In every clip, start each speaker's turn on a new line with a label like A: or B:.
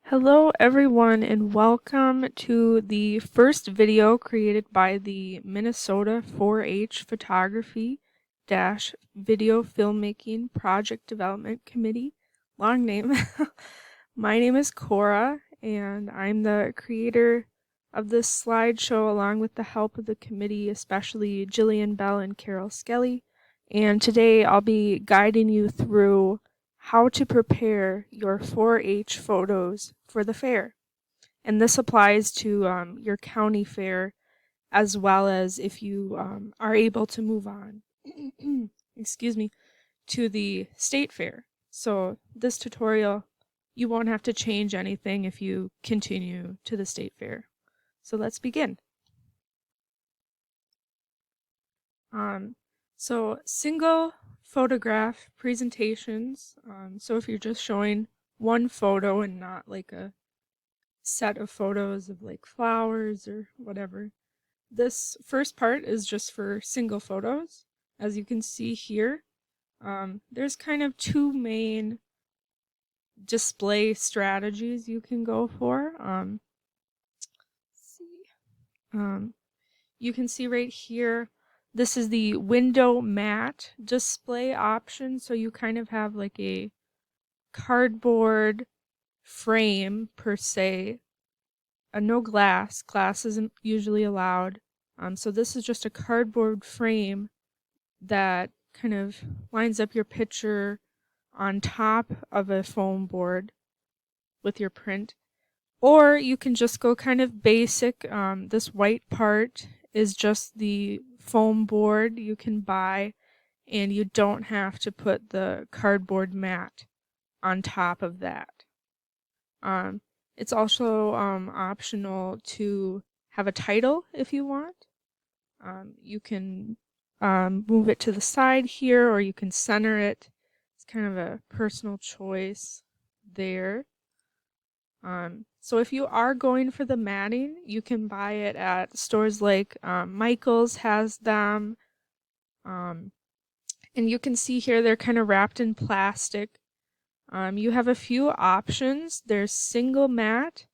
A: Hello everyone and welcome to the first video created by the Minnesota 4-H Photography Video Filmmaking Project Development Committee. Long name. My name is Cora and I'm the creator of this slideshow along with the help of the committee, especially Jillian Bell and Carol Skelly. And today I'll be guiding you through how to prepare your 4-H photos for the fair. And this applies to your county fair as well as if you are able to move on excuse me, to the state fair. So this tutorial, you won't have to change anything if you continue to the state fair. So let's begin. So single photograph presentations. So if you're just showing one photo and not like a set of photos of like flowers or whatever, this first part is just for single photos. As you can see here, there's kind of two main display strategies you can go for. You can see right here, this is the window mat display option. So you kind of have like a cardboard frame per se. No glass. Glass isn't usually allowed. So this is just a cardboard frame that kind of lines up your picture on top of a foam board with your print. Or you can just go kind of basic. This white part is just the foam board you can buy, and you don't have to put the cardboard mat on top of that. It's also optional to have a title if you want. You can move it to the side here, or you can center it. It's kind of a personal choice there. So if you are going for the matting, you can buy it at stores like Michael's has them. And you can see here they're kind of wrapped in plastic. You have a few options. There's single mat,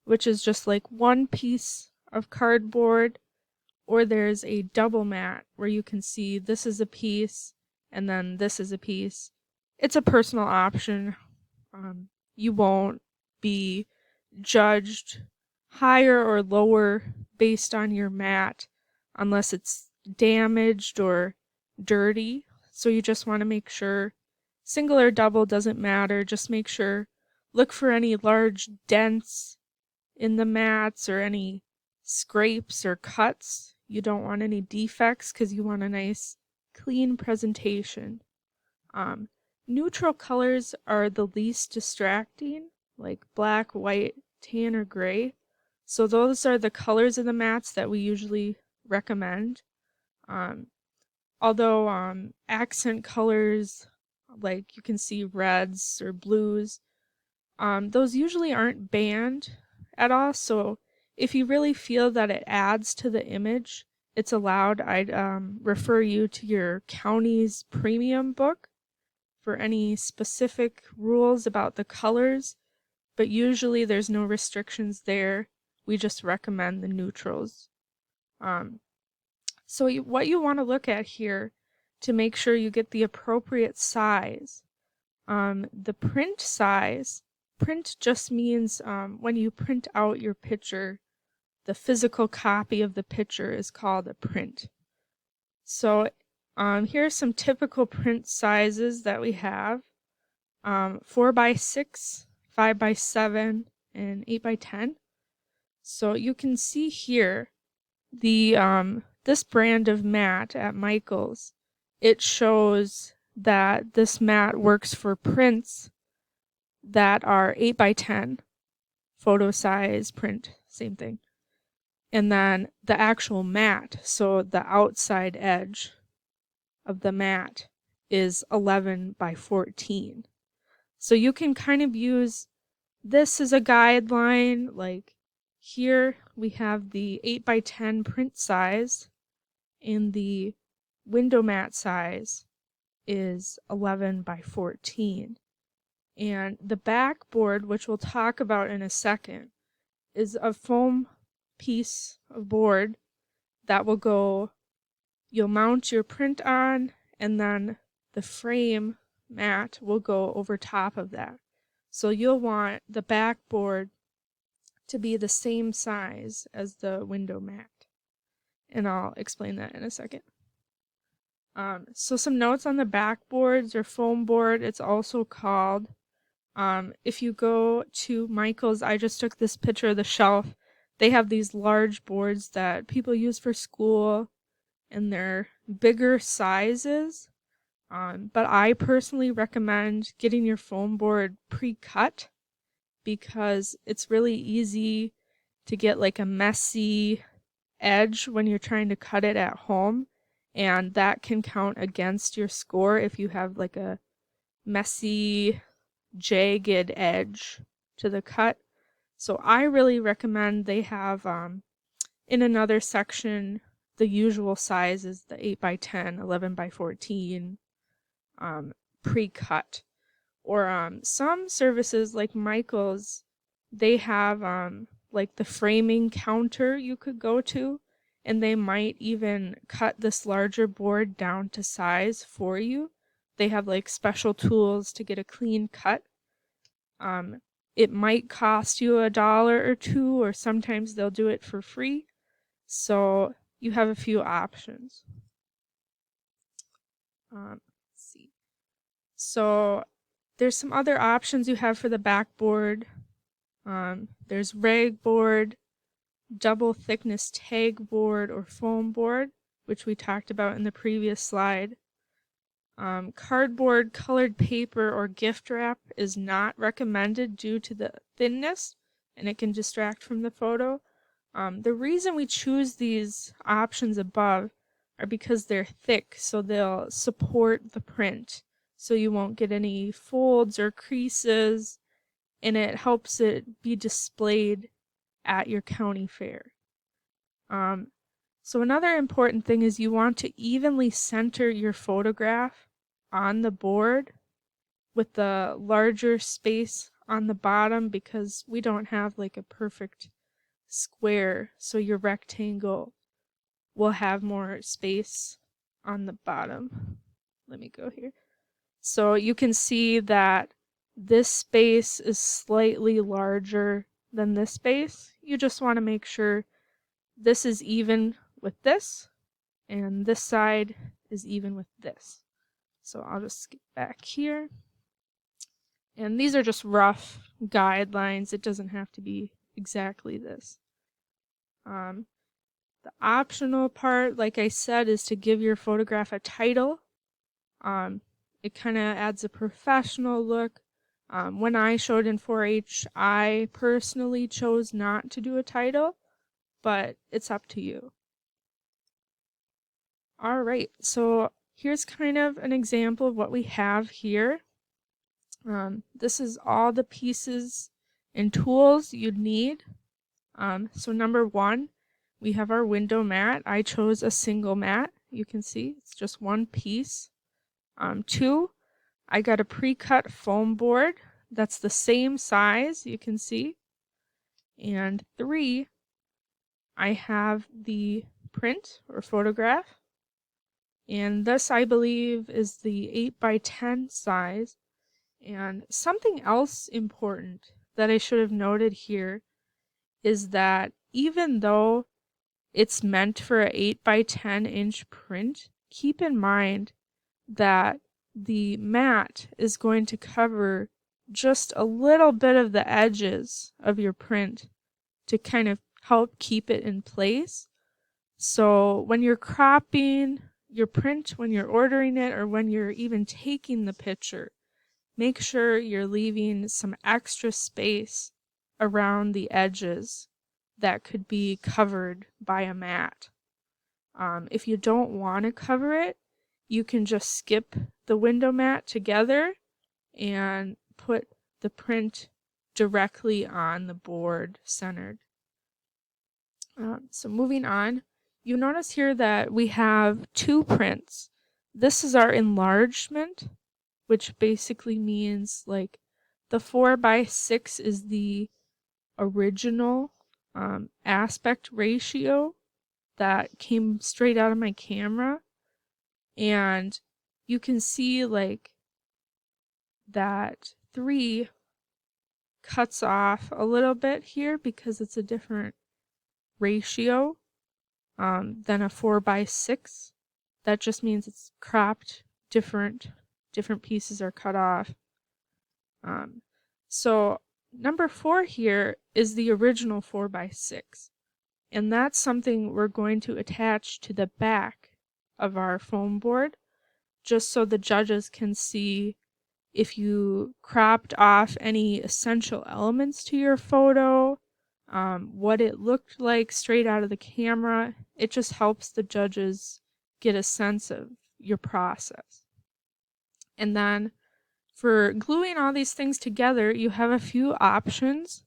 A: which is just like one piece of cardboard, or there's a double mat where you can see this is a piece and then this is a piece. It's a personal option. You won't be judged higher or lower based on your mat unless it's damaged or dirty. So you just want to make sure, single or double doesn't matter, just make sure, look for any large dents in the mats or any scrapes or cuts. You don't want any defects because you want a nice clean presentation. Neutral colors are the least distracting, like black, white, tan, or gray. So those are the colors of the mats that we usually recommend. Although accent colors, like you can see reds or blues, those usually aren't banned at all. So if you really feel that it adds to the image, it's allowed. I'd refer you to your county's premium book for any specific rules about the colors, but usually there's no restrictions there. We just recommend the neutrals. So what you want to look at here to make sure you get the appropriate size. The print size, print just means when you print out your picture, the physical copy of the picture is called a print. So here are some typical print sizes that we have. 4x6, 5x7, and 8x10. So you can see here the this brand of mat at Michael's. It shows that this mat works for prints that are 8x10, photo size print, same thing. And then the actual mat, so the outside edge of the mat, is 11x14. So you can kind of use this as a guideline. Like here we have the 8x10 print size, and the window mat size is 11x14. And the backboard, which we'll talk about in a second, is a foam piece of board that you'll mount your print on, and then the frame mat will go over top of that. So you'll want the backboard to be the same size as the window mat. And I'll explain that in a second. So some notes on the backboards or foam board, it's also called. If you go to Michael's, I just took this picture of the shelf. They have these large boards that people use for school, and they're bigger sizes. But I personally recommend getting your foam board pre-cut because it's really easy to get like a messy edge when you're trying to cut it at home, and that can count against your score if you have like a messy, jagged edge to the cut. So I really recommend they have in another section the usual size is the 8x10, 11x14 pre-cut. Or some services like Michael's, they have like the framing counter you could go to, and they might even cut this larger board down to size for you. They have like special tools to get a clean cut. It might cost you $1 or $2, or sometimes they'll do it for free. So you have a few options. Let's see. So there's some other options you have for the backboard. There's rag board, double thickness tag board, or foam board, which we talked about in the previous slide. Cardboard, colored paper, or gift wrap is not recommended due to the thinness, and it can distract from the photo. The reason we choose these options above are because they're thick, so they'll support the print, so you won't get any folds or creases, and it helps it be displayed at your county fair. So another important thing is you want to evenly center your photograph on the board with the larger space on the bottom, because we don't have like a perfect square, so your rectangle will have more space on the bottom. Let me go here. So you can see that this space is slightly larger than this space. You just want to make sure this is even with this, and this side is even with this. So I'll just skip back here. And these are just rough guidelines. It doesn't have to be exactly this. The optional part, like I said, is to give your photograph a title. It kind of adds a professional look. When I showed in 4-H, I personally chose not to do a title, but it's up to you. Alright, so here's kind of an example of what we have here. This is all the pieces and tools you'd need. So number 1, we have our window mat. I chose a single mat. You can see it's just one piece. 2, I got a pre-cut foam board that's the same size, you can see. And 3, I have the print or photograph. And this, I believe, is the 8x10 size. And something else important that I should have noted here is that even though it's meant for an 8x10 inch print, keep in mind that the mat is going to cover just a little bit of the edges of your print to kind of help keep it in place. So when you're cropping your print, when you're ordering it, or when you're even taking the picture, make sure you're leaving some extra space around the edges that could be covered by a mat. If you don't want to cover it, you can just skip the window mat together and put the print directly on the board centered. So moving on, you notice here that we have 2 prints. This is our enlargement, which basically means like The 4:6 is the original aspect ratio that came straight out of my camera, and you can see like that 3 cuts off a little bit here because it's a different ratio than a 4:6. That just means it's cropped different pieces are cut off. So number 4 here is the original 4:6, and that's something we're going to attach to the back of our foam board, just so the judges can see if you cropped off any essential elements to your photo, what it looked like straight out of the camera. It just helps the judges get a sense of your process. And then for gluing all these things together, you have a few options.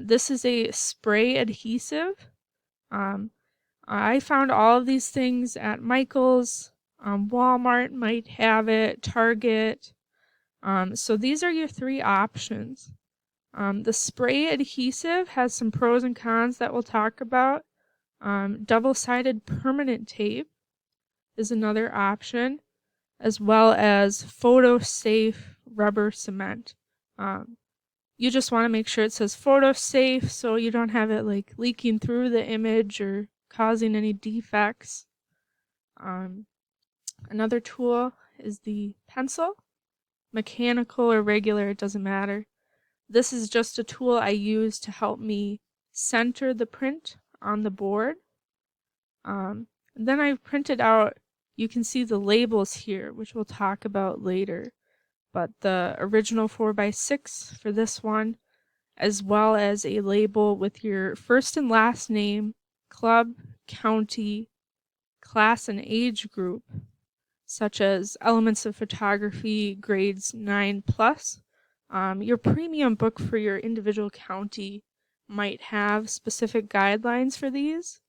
A: This is a spray adhesive. I found all of these things at Michael's. Walmart might have it, Target. So these are your 3 options. The spray adhesive has some pros and cons that we'll talk about. Double-sided permanent tape is another option, as well as photo-safe rubber cement. You just want to make sure it says photo-safe so you don't have it like leaking through the image or causing any defects. Another tool is the pencil. Mechanical or regular, it doesn't matter. This is just a tool I use to help me center the print on the board. Then I've printed out, you can see the labels here, which we'll talk about later. But the original 4:6 for this one, as well as a label with your first and last name, club, county, class, and age group, such as Elements of Photography grades 9+. Your premium book for your individual county might have specific guidelines for these,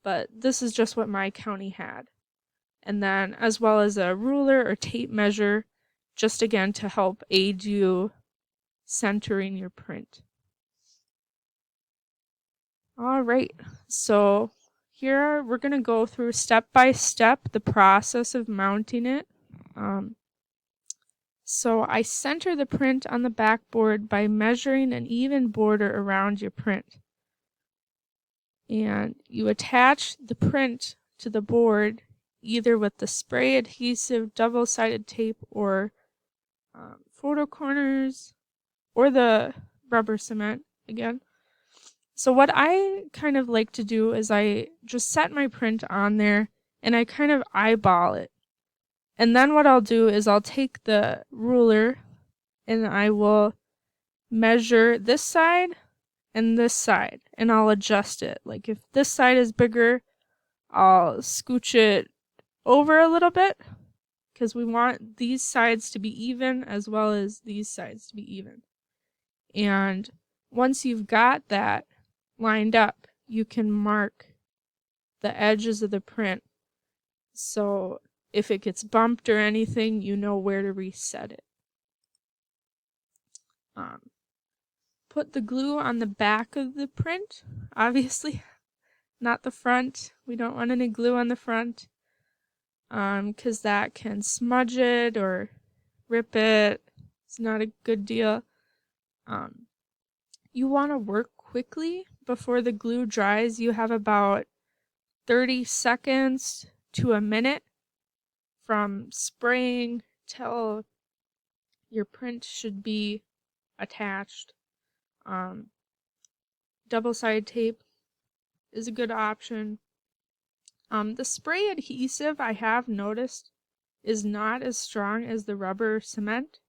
A: but this is just what my county had. And then as well as a ruler or tape measure, just again to help aid you centering your print. All right, so here we're going to go through step by step the process of mounting it. So I center the print on the backboard by measuring an even border around your print. And you attach the print to the board either with the spray adhesive, double-sided tape, or photo corners, or the rubber cement again. So what I kind of like to do is I just set my print on there and I kind of eyeball it. And then what I'll do is I'll take the ruler and I will measure this side and this side, and I'll adjust it. Like if this side is bigger, I'll scooch it over a little bit because we want these sides to be even as well as these sides to be even. And once you've got that lined up, you can mark the edges of the print. So if it gets bumped or anything, you know where to reset it. Put the glue on the back of the print, obviously, not the front. We don't want any glue on the front because that can smudge it or rip it. It's not a good deal. You want to work quickly before the glue dries. You have about 30 seconds to a minute from spraying till your print should be attached. Double-sided tape is a good option. The spray adhesive, I have noticed, is not as strong as the rubber cement,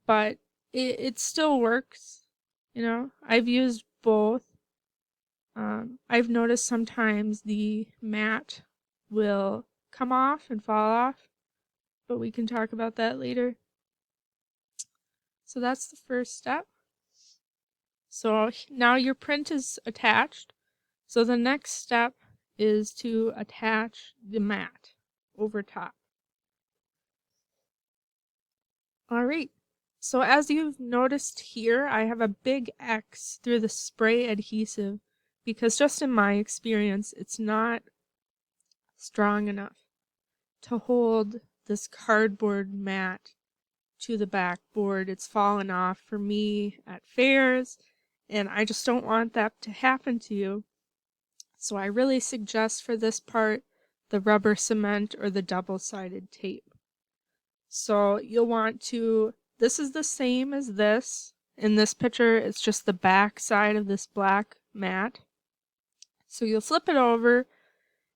A: but it still works. You know, I've used both. I've noticed sometimes the mat will come off and fall off, but we can talk about that later. So that's the first step. So now your print is attached. So the next step is to attach the mat over top. All right, So as you've noticed here, I have a big X through the spray adhesive because just in my experience, it's not strong enough to hold this cardboard mat to the backboard. It's fallen off for me at fairs, and I just don't want that to happen to you. So I really suggest for this part the rubber cement or the double-sided tape. So you'll want to, this is the same as this. In this picture, it's just the back side of this black mat. So you'll flip it over,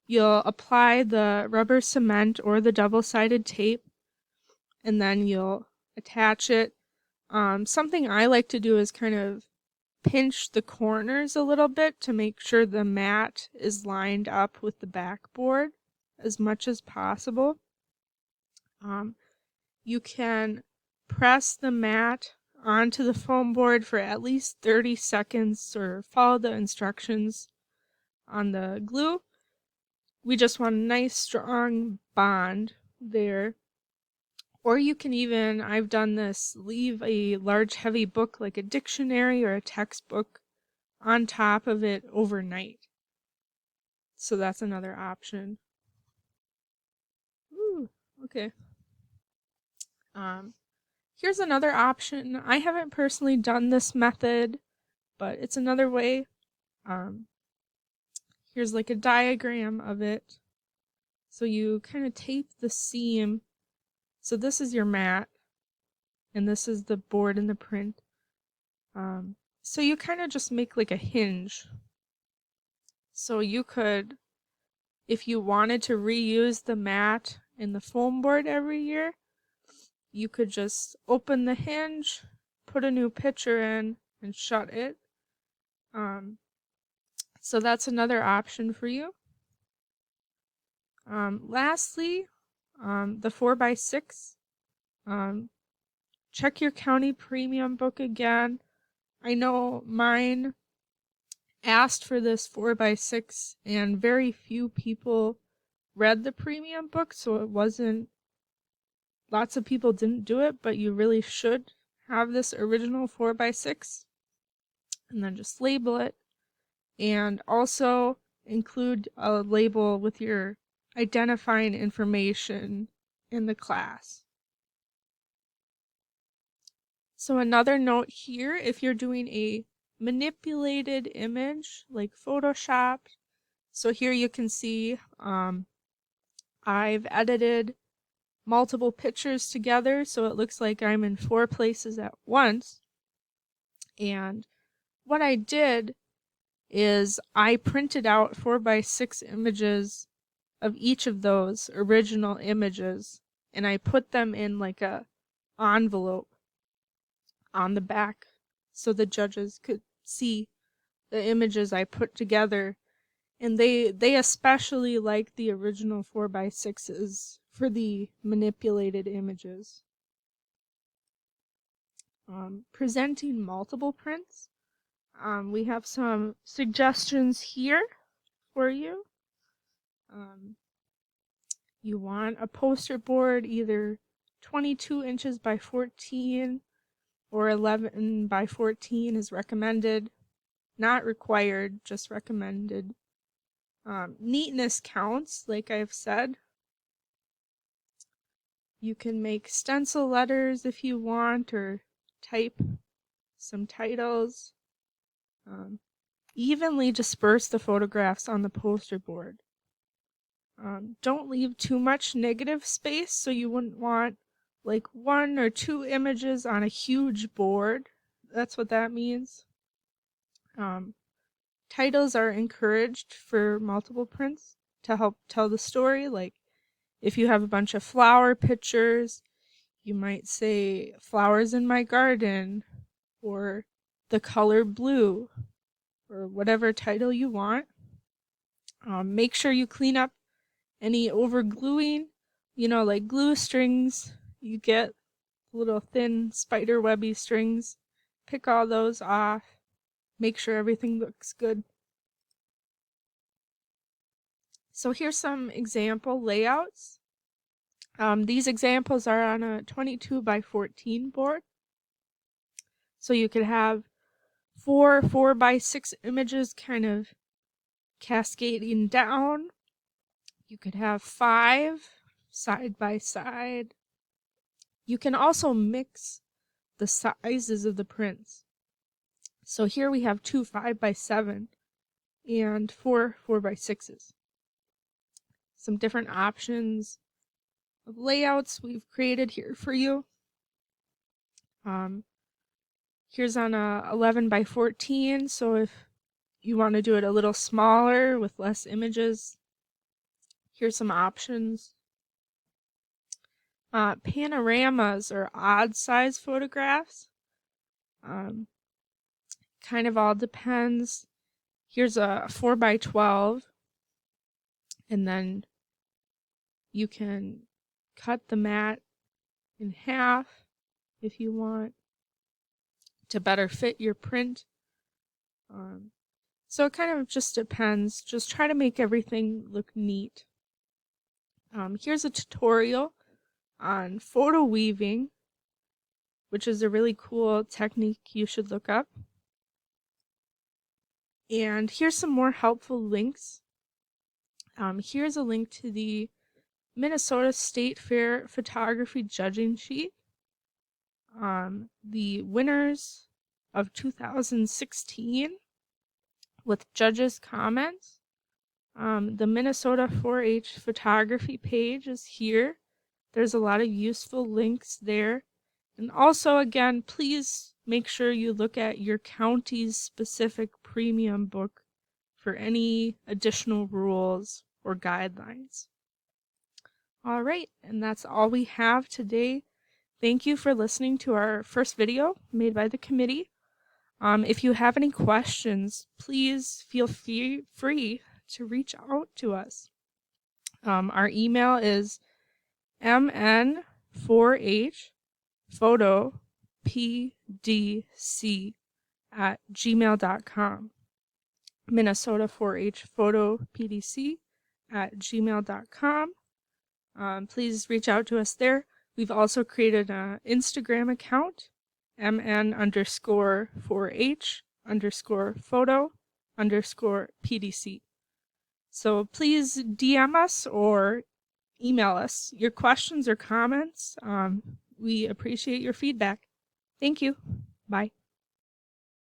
A: you'll apply the rubber cement or the double-sided tape, and then you'll attach it. Something I like to do is kind of pinch the corners a little bit to make sure the mat is lined up with the backboard as much as possible. You can press the mat onto the foam board for at least 30 seconds or follow the instructions on the glue. We just want a nice strong bond there. Or you can even, I've done this, leave a large heavy book like a dictionary or a textbook on top of it overnight. So that's another option. Ooh, okay. Here's another option. I haven't personally done this method, but it's another way. Here's like a diagram of it. So you kind of tape the seam. So this is your mat, and this is the board and the print. So you kind of just make like a hinge. So you could, if you wanted to reuse the mat and the foam board every year, you could just open the hinge, put a new picture in, and shut it. So that's another option for you. Lastly, the 4x6. Check your county premium book again. I know mine asked for this 4x6 and very few people read the premium book, so it wasn't, lots of people didn't do it, but you really should have this original 4x6 and then just label it, and also include a label with your identifying information in the class. So another note here, if you're doing a manipulated image like Photoshop, so here you can see I've edited multiple pictures together so it looks like I'm in 4 places at once. And what I did is I printed out 4x6 images of each of those original images, and I put them in like a envelope on the back so the judges could see the images I put together, and they especially like the original 4x6s for the manipulated images. Presenting multiple prints. We have some suggestions here for you. You want a poster board either 22 inches by 14 or 11 by 14 is recommended. Not required, just recommended. Neatness counts, like I've said. You can make stencil letters if you want, or type some titles. Evenly disperse the photographs on the poster board. Don't leave too much negative space, so you wouldn't want like 1 or 2 images on a huge board. That's what that means. Titles are encouraged for multiple prints to help tell the story. Like if you have a bunch of flower pictures, you might say flowers in my garden, or the color blue, or whatever title you want. Make sure you clean up any over gluing, like glue strings. You get little thin spider webby strings. Pick all those off. Make sure everything looks good. So here's some example layouts. These examples are on a 22 by 14 board. So you could have 4 4x6 images kind of cascading down. You could have 5 side by side. You can also mix the sizes of the prints. So here we have 2 5x7 and 4 4x6s. Some different options of layouts we've created here for you. Here's on a 11x14, so if you want to do it a little smaller with less images, here's some options. Panoramas or odd size photographs. Kind of all depends. Here's a 4x12, and then you can cut the mat in half if you want to better fit your print. So it kind of just depends. Just try to make everything look neat. Here's a tutorial on photo weaving, which is a really cool technique you should look up. And here's some more helpful links. Here's a link to the Minnesota State Fair photography judging sheet. The winners of 2016 with judges' comments. The Minnesota 4-H photography page is here. There's a lot of useful links there. And also, again, please make sure you look at your county's specific premium book for any additional rules or guidelines. All right, and that's all we have today. Thank you for listening to our first video made by the committee. If you have any questions, please feel free to reach out to us. Our email is mn4hphotopdc@gmail.com. Minnesota 4-H photopdc@gmail.com. Please reach out to us there. We've also created an Instagram account, mn_4h_photo_PDC. So please DM us or email us your questions or comments. We appreciate your feedback. Thank you. Bye.